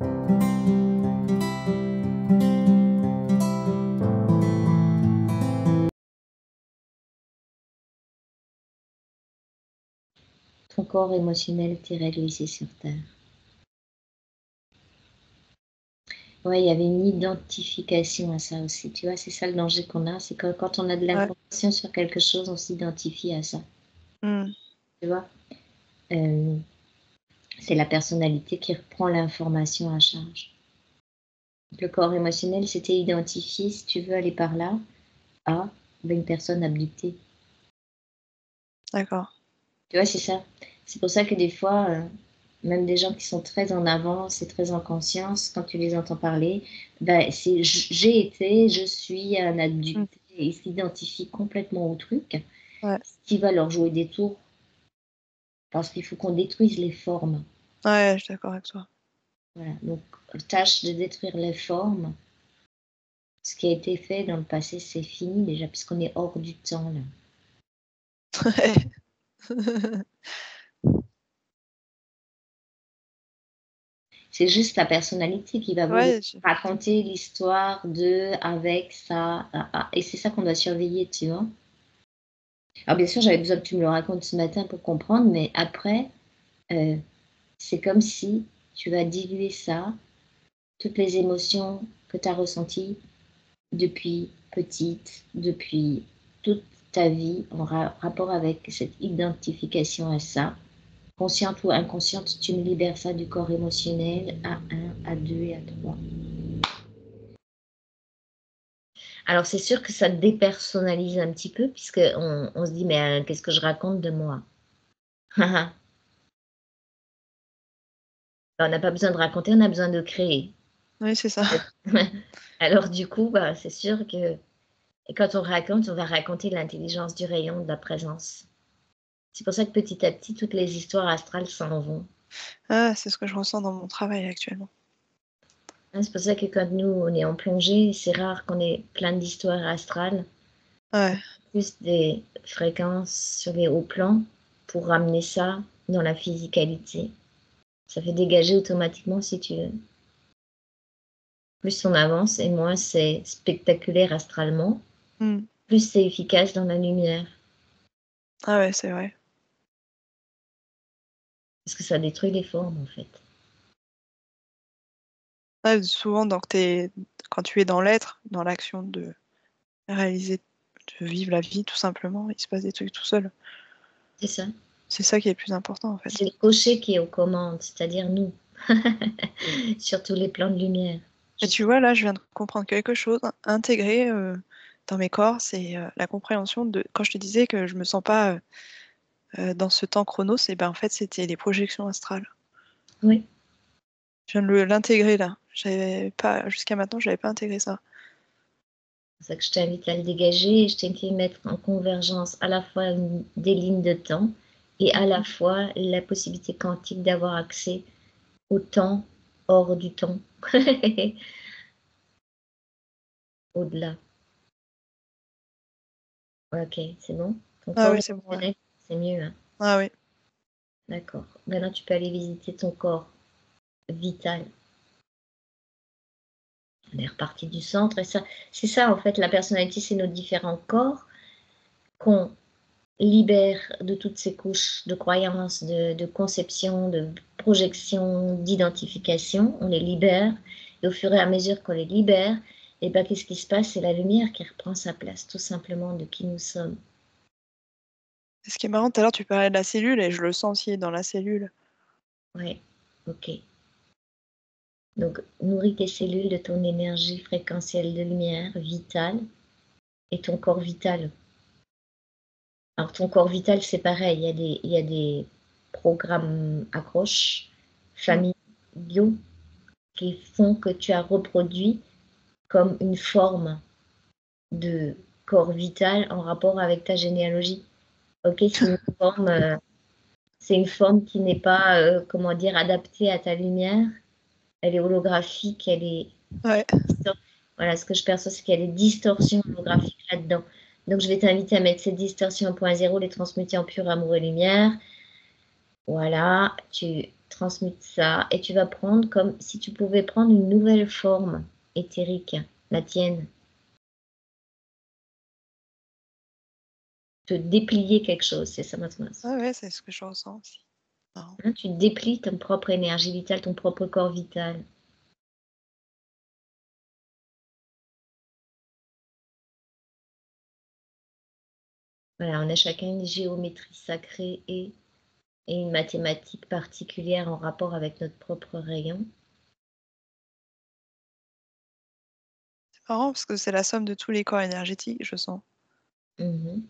Ton corps émotionnel t'est réglé ici sur Terre. Ouais, il y avait une identification à ça aussi, tu vois? C'est ça le danger qu'on a, c'est que quand on a de Ouais. l'information sur quelque chose, on s'identifie à ça, Mmh. tu vois? C'est la personnalité qui reprend l'information à charge. Donc le corps émotionnel s'était identifié, si tu veux aller par là, à une personne abductée. D'accord. Tu vois, c'est ça. C'est pour ça que des fois, même des gens qui sont très en avance et très en conscience, quand tu les entends parler, bah, c'est j'ai été, je suis un Mmh. abducté et ils s'identifient complètement au truc, Ouais. ce qui va leur jouer des tours parce qu'il faut qu'on détruise les formes. Ouais, je suis d'accord avec toi. Voilà, donc tâche de détruire les formes. Ce qui a été fait dans le passé, c'est fini déjà puisqu'on est hors du temps là. Ouais. C'est juste ta personnalité qui va vouloir Ouais, je raconter l'histoire de, avec, ça, et c'est ça qu'on doit surveiller, tu vois? Alors bien sûr, j'avais besoin que tu me le racontes ce matin pour comprendre, mais après, heu, c'est comme si tu vas diluer ça, toutes les émotions que tu as ressenties depuis petite, depuis toute ta vie en rapport avec cette identification à ça. Consciente ou inconsciente, tu me libères ça du corps émotionnel à 1, à 2 et à 3. Alors c'est sûr que ça dépersonnalise un petit peu puisqu'on se dit: «Mais, qu'est-ce que je raconte de moi?» On n'a pas besoin de raconter, on a besoin de créer. oui, c'est ça. Alors du coup, bah, c'est sûr que quand on raconte, on va raconter l'intelligence du rayon de la présence. C'est pour ça que petit à petit, toutes les histoires astrales s'en vont. Ah, c'est ce que je ressens dans mon travail actuellement. Hein, c'est pour ça que quand nous, on est en plongée, c'est rare qu'on ait plein d'histoires astrales. Ouais. Plus des fréquences sur les hauts plans pour ramener ça dans la physicalité. Ça fait dégager automatiquement si tu veux. Plus on avance et moins c'est spectaculaire astralement, Mmh. plus c'est efficace dans la lumière. Ah ouais, c'est vrai. Parce que ça détruit les formes en fait. Ouais, souvent donc tu quand tu es dans l'être, dans l'action de réaliser de vivre la vie tout simplement, il se passe des trucs tout seul. C'est ça. C'est ça qui est le plus important en fait. C'est le cocher qui est aux commandes, c'est-à-dire nous. Sur tous les plans de lumière. Et tu vois, là, je viens de comprendre quelque chose, intégré, dans mes corps, c'est, la compréhension de quand je te disais que je me sens pas, dans ce temps chronos et ben, en fait, c'était les projections astrales. Oui. Je viens de l'intégrer là. J'avais pas jusqu'à maintenant, j'avais pas intégré ça. C'est pour ça que je t'invite à le dégager et je t'invite à mettre en convergence à la fois des lignes de temps et à la fois la possibilité quantique d'avoir accès au temps hors du temps, au-delà. OK, c'est bon? Ton Ah corps oui, c'est bon, ouais. émotionnel, c'est mieux, hein? Ah oui. D'accord. Maintenant, tu peux aller visiter ton corps vital. On est reparti du centre et ça c'est ça, en fait, la personnalité, c'est nos différents corps qu'on libère de toutes ces couches de croyances, de conception, de projection, d'identification. On les libère et au fur et à mesure qu'on les libère et bah, qu'est-ce qui se passe? C'est la lumière qui reprend sa place, tout simplement, de qui nous sommes. Et ce qui est marrant, tout à l'heure, tu parlais de la cellule et je le sens aussi dans la cellule. Ouais, OK. Donc nourris tes cellules de ton énergie fréquentielle de lumière vitale et ton corps vital. Alors ton corps vital, c'est pareil, il y a des programmes accroches Mmh. familiaux qui font que tu as reproduit comme une forme de corps vital en rapport avec ta généalogie. OK, c'est une forme qui n'est pas, comment dire, adaptée à ta lumière. Elle est holographique, elle est Ouais. distor voilà, ce que je perçois, c'est qu'il y a des distorsions holographiques là-dedans. Donc je vais t'inviter à mettre ces distorsions au point zéro, les transmuter en pur amour et lumière. Voilà, tu transmutes ça et tu vas prendre comme si tu pouvais prendre une nouvelle forme éthérique, la tienne. Te déplier quelque chose, c'est ça ma sens. Ouais, ouais, c'est ce que je ressens aussi. Marrant. Hein, tu déplies ton propre énergie vitale, ton propre corps vital. Voilà, on a chacun une géométrie sacrée et une mathématique particulière en rapport avec notre propre rayon. C'est marrant parce que c'est la somme de tous les corps énergétiques, je sens. Mmh.